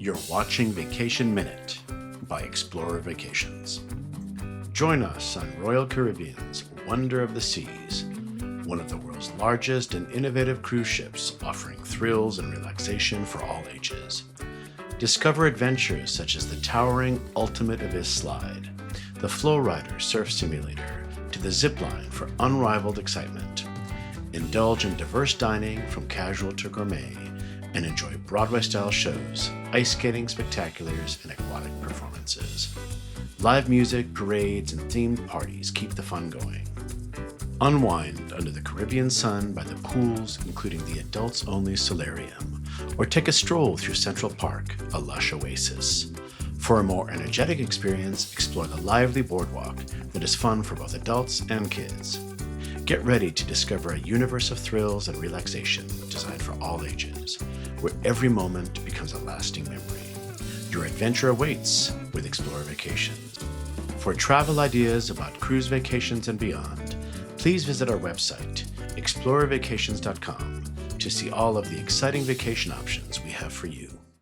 You're watching Vacation Minute by Explorer Vacations. Join us on Royal Caribbean's Wonder of the Seas, one of the world's largest and innovative cruise ships offering thrills and relaxation for all ages. Discover adventures such as the towering Ultimate Abyss Slide, the Flow Rider Surf Simulator, to the Zipline for unrivaled excitement. Indulge in diverse dining from casual to gourmet, and enjoy Broadway-style shows, ice skating spectaculars, and aquatic performances. Live music, parades, and themed parties keep the fun going. Unwind under the Caribbean sun by the pools, including the adults-only solarium, or take a stroll through Central Park, a lush oasis. For a more energetic experience, explore the lively boardwalk that is fun for both adults and kids. Get ready to discover a universe of thrills and relaxation designed for all ages, where every moment becomes a lasting memory. Your adventure awaits with Explorer Vacations. For travel ideas about cruise vacations and beyond, please visit our website, ExplorerVacations.com, to see all of the exciting vacation options we have for you.